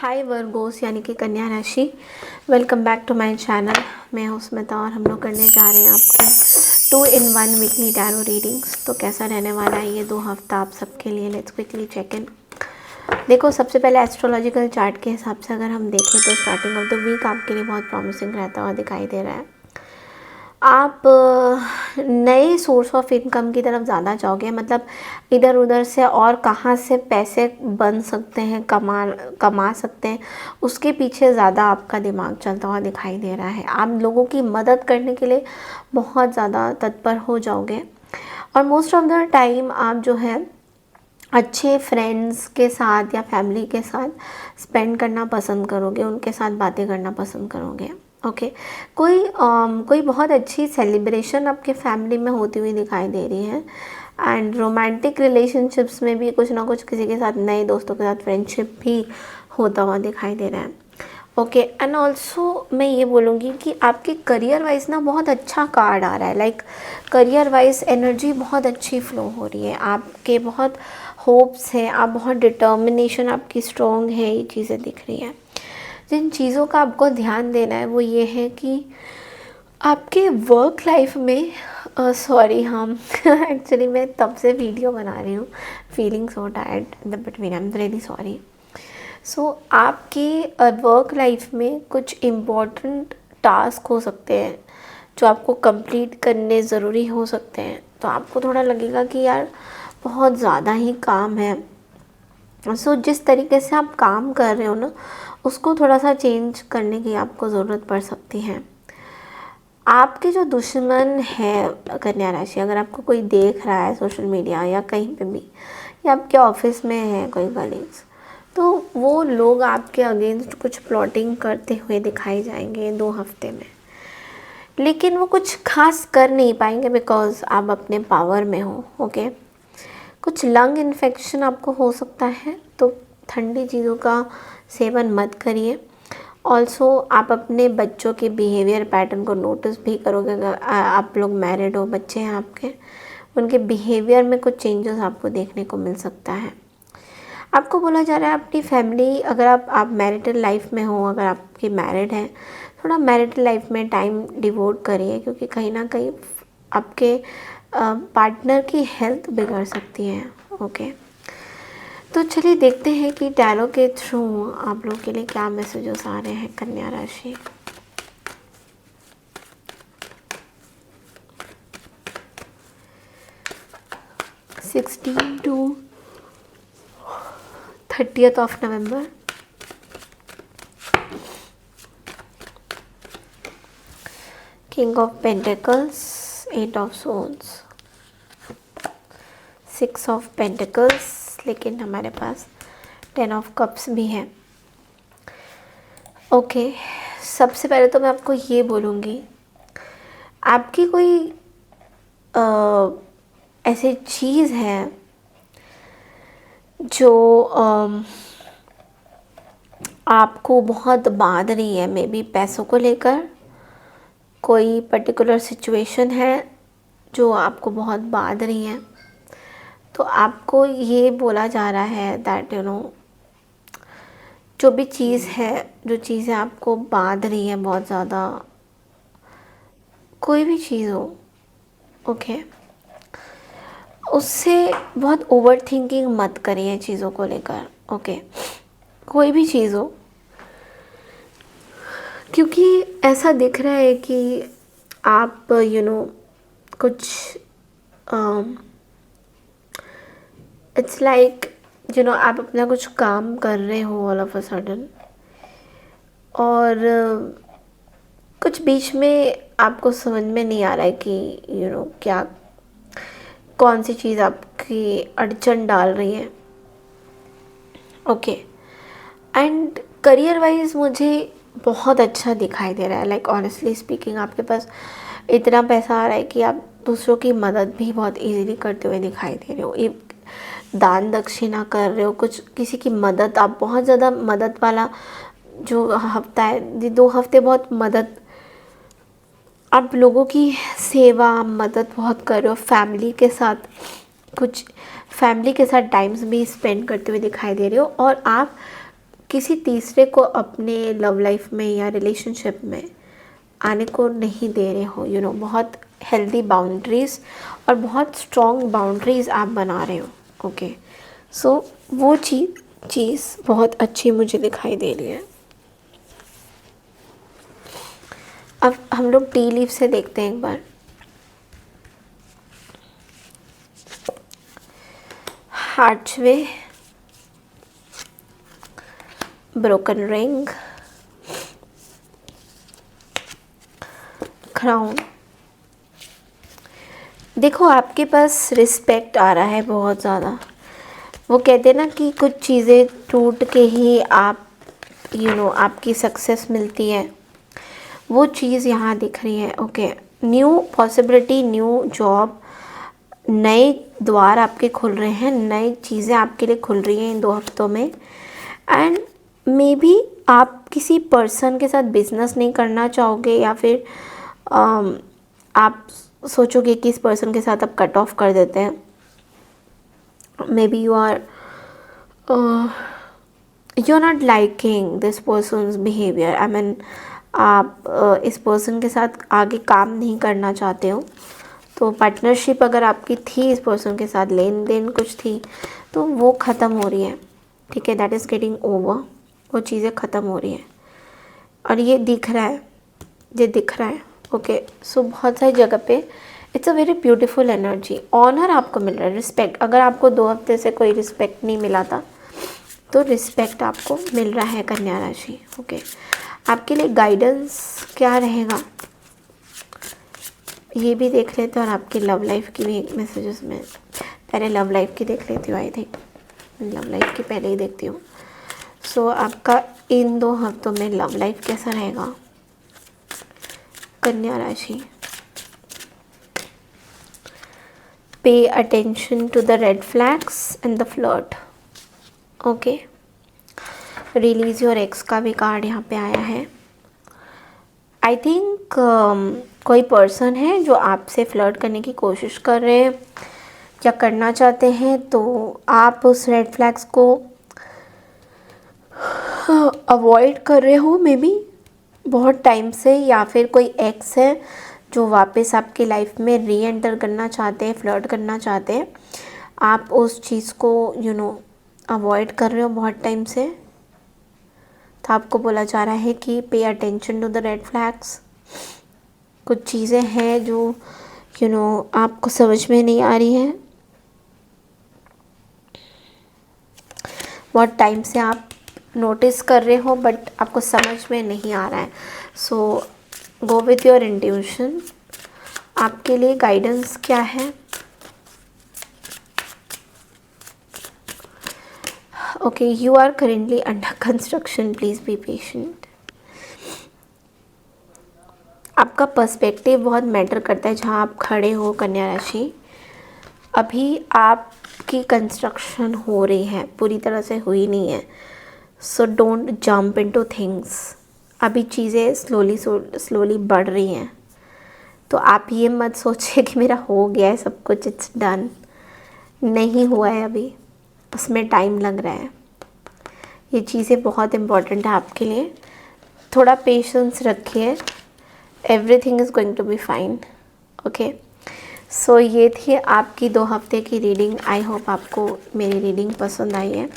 हाय Virgo's यानी कि कन्या राशि, welcome back to my channel. मैं हूँ स्मिता और हम लोग करने जा रहे हैं आपके 2 in 1 वीकली टैरो रीडिंग्स। तो कैसा रहने वाला है ये 2 हफ्ता आप सबके लिए, लेट्स क्विकली चेक इन। देखो, सबसे पहले एस्ट्रोलॉजिकल चार्ट के हिसाब से अगर हम देखें तो स्टार्टिंग ऑफ द वीक आपके लिए बहुत प्रॉमिसिंग रहता हुआ दिखाई दे रहा है। आप नए सोर्स ऑफ इनकम की तरफ ज़्यादा जाओगे, मतलब इधर उधर से और कहाँ से पैसे बन सकते हैं, कमा सकते हैं, उसके पीछे ज़्यादा आपका दिमाग चलता हुआ दिखाई दे रहा है। आप लोगों की मदद करने के लिए बहुत ज़्यादा तत्पर हो जाओगे और मोस्ट ऑफ द टाइम आप जो है अच्छे फ्रेंड्स के साथ या फैमिली के साथ स्पेंड करना पसंद करोगे, उनके साथ बातें करना पसंद करोगे। ओके, कोई बहुत अच्छी सेलिब्रेशन आपके फैमिली में होती हुई दिखाई दे रही है एंड रोमांटिक रिलेशनशिप्स में भी कुछ ना कुछ किसी के साथ, नए दोस्तों के साथ फ्रेंडशिप भी होता हुआ दिखाई दे रहा है। ओके, एंड ऑल्सो मैं ये बोलूँगी कि आपके करियर वाइज ना बहुत अच्छा कार्ड आ रहा है। लाइक करियर वाइज एनर्जी बहुत अच्छी फ्लो हो रही है, आपके बहुत होप्स हैं, आप बहुत डिटर्मिनेशन आपकी स्ट्रॉन्ग है, ये चीज़ें दिख रही हैं। जिन चीज़ों का आपको ध्यान देना है वो ये है कि आपके वर्क लाइफ में सॉरी हम एक्चुअली मैं तब से वीडियो बना रही हूँ, feeling so tired in the between, I am really sorry. So आपकी वर्क लाइफ में कुछ इम्पोर्टेंट टास्क हो सकते हैं जो आपको कंप्लीट करने ज़रूरी हो सकते हैं, तो आपको थोड़ा लगेगा कि यार बहुत ज़्यादा ही काम है। सो जिस तरीके से आप काम कर रहे हो ना, उसको थोड़ा सा चेंज करने की आपको ज़रूरत पड़ सकती है। आपके जो दुश्मन है कन्या राशि, अगर आपको कोई देख रहा है सोशल मीडिया या कहीं पे भी, या आपके ऑफिस में है कोई कलीग्स, तो वो लोग आपके अगेंस्ट कुछ प्लॉटिंग करते हुए दिखाई जाएंगे 2 हफ्ते में, लेकिन वो कुछ खास कर नहीं पाएंगे बिकॉज आप अपने पावर में हो। ओके, कुछ लंग इन्फेक्शन आपको हो सकता है, तो ठंडी चीज़ों का सेवन मत करिए। ऑल्सो आप अपने बच्चों के बिहेवियर पैटर्न को नोटिस भी करोगे। अगर आप लोग मैरिड हो, बच्चे हैं आपके, उनके बिहेवियर में कुछ चेंजेस आपको देखने को मिल सकता है। आपको बोला जा रहा है अपनी फैमिली, अगर आप मैरिटल लाइफ में हो, अगर आपकी मैरिड है, थोड़ा मैरिटल लाइफ में टाइम डिवोट करिए, क्योंकि कहीं ना कहीं आपके पार्टनर की हेल्थ बिगड़ सकती है। ओके, तो चलिए देखते हैं कि टैरो के थ्रू आप लोगों के लिए क्या मैसेजेस आ रहे हैं कन्या राशि। (16 to 30th of November). King of Pentacles, 8 of Swords, 6 of Pentacles, लेकिन हमारे पास 10 of Cups भी है। ओके, सबसे पहले तो मैं आपको ये बोलूँगी, आपकी कोई ऐसी चीज़ है जो आपको बहुत बांध रही है, मे बी पैसों को लेकर कोई पर्टिकुलर सिचुएशन है जो आपको बहुत बांध रही है। तो आपको ये बोला जा रहा है दैट जो भी चीज़ है, जो चीज़ें आपको बांध रही है बहुत ज़्यादा, कोई भी चीज़ हो, ओके, उससे बहुत ओवर थिंकिंग मत करिए चीज़ों को लेकर। ओके, कोई भी चीज़ हो, क्योंकि ऐसा दिख रहा है कि आप कुछ इट्स लाइक आप अपना कुछ काम कर रहे हो ऑल ऑफ अ सडन, और कुछ बीच में आपको समझ में नहीं आ रहा है कि क्या, कौन सी चीज़ आपकी अड़चन डाल रही है। ओके, एंड करियर वाइज मुझे बहुत अच्छा दिखाई दे रहा है। लाइक ऑनेस्टली स्पीकिंग, आपके पास इतना पैसा आ रहा है कि आप दूसरों की मदद भी बहुत इजीली करते हुए दिखाई दे रहे हो। एक दान दक्षिणा कर रहे हो, कुछ किसी की मदद, आप बहुत ज़्यादा मदद वाला जो हफ्ता है, 2 हफ्ते बहुत मदद, आप लोगों की सेवा, मदद बहुत कर रहे हो। फैमिली के साथ टाइम्स भी स्पेंड करते हुए दिखाई दे रहे हो, और आप किसी तीसरे को अपने लव लाइफ में या रिलेशनशिप में आने को नहीं दे रहे हो, यू नो, बहुत हेल्दी बाउंड्रीज़ और बहुत स्ट्रॉन्ग बाउंड्रीज़ आप बना रहे हो। ओके, सो वो चीज़ बहुत अच्छी मुझे दिखाई दे रही है। अब हम लोग टी लीफ से देखते हैं एक बार। Archway, broken ring, crown. देखो आपके पास रिस्पेक्ट आ रहा है बहुत ज़्यादा। वो कहते हैं ना कि कुछ चीज़ें टूट के ही आप आपकी सक्सेस मिलती है, वो चीज़ यहाँ दिख रही है। Okay, new possibility, new job, नए द्वार आपके खुल रहे हैं, नई चीज़ें आपके लिए खुल रही हैं इन 2 हफ्तों में। एंड मे बी आप किसी पर्सन के साथ बिजनेस नहीं करना चाहोगे, या फिर आप सोचोगे कि इस पर्सन के साथ आप कट ऑफ कर देते हैं। May be you are not liking this person's behaviour. I mean आप इस पर्सन के साथ आगे काम नहीं करना चाहते हो। तो पार्टनरशिप अगर आपकी थी, इस पर्सन के साथ लेन देन कुछ थी, तो वो ख़त्म हो रही है। ठीक है, दैट इज़ गेटिंग ओवर। वो चीज़ें ख़त्म हो रही हैं और ये दिख रहा है। ओके, सो बहुत सारी जगह पे it's a very beautiful energy. Honour आपको मिल रहा है, रिस्पेक्ट। अगर आपको 2 हफ्ते से कोई रिस्पेक्ट नहीं मिला था, तो रिस्पेक्ट आपको मिल रहा है कन्या राशि। ओके, आपके लिए गाइडेंस क्या रहेगा ये भी देख लेते हैं, और आपकी लव लाइफ की भी मैसेजेस में पहले लव लाइफ की देख लेती हूँ। आई थिंक लव लाइफ की पहले ही देखती हूँ। सो आपका इन 2 हफ्तों में लव लाइफ कैसा रहेगा कन्या राशि। Pay attention to the red flags and the flirt. Okay, release your ex का भी कार्ड यहाँ पे आया है। आई थिंक कोई पर्सन है जो आपसे फ्लर्ट करने की कोशिश कर रहे हैं या करना चाहते हैं, तो आप उस रेड फ्लैग्स को अवॉइड कर रहे हो मे बी बहुत टाइम से, या फिर कोई एक्स है जो वापस आपकी लाइफ में री एंटर करना चाहते हैं, फ्लर्ट करना चाहते हैं। आप उस चीज़ को अवॉइड कर रहे हो बहुत टाइम से। तो आपको बोला जा रहा है कि pay attention to the red flags. कुछ चीज़ें हैं जो आपको समझ में नहीं आ रही हैं। बहुत टाइम से आप नोटिस कर रहे हो बट आपको समझ में नहीं आ रहा है। So go with your intuition. आपके लिए गाइडेंस क्या है? Okay, you are currently under construction, please be patient. आपका पर्सपेक्टिव बहुत मैटर करता है जहाँ आप खड़े हो कन्या राशि। अभी आपकी कंस्ट्रक्शन हो रही है, पूरी तरह से हुई नहीं है। So don't jump into things. अभी चीज़ें स्लोली बढ़ रही हैं, तो आप ये मत सोचिए कि मेरा हो गया है सब कुछ, इट्स डन। नहीं हुआ है अभी, उसमें टाइम लग रहा है। ये चीज़ें बहुत इम्पॉर्टेंट है आपके लिए। थोड़ा पेशेंस रखिए, everything is going to be fine. Okay, so ये थी आपकी 2 हफ्ते की रीडिंग। आई होप आपको मेरी रीडिंग पसंद आई है।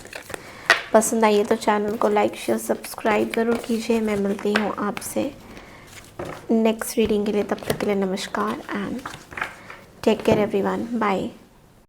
पसंद आई है तो चैनल को लाइक शेयर सब्सक्राइब ज़रूर कीजिए। मैं मिलती हूँ आपसे नेक्स्ट रीडिंग के लिए। तब तक के लिए नमस्कार and take care everyone, bye.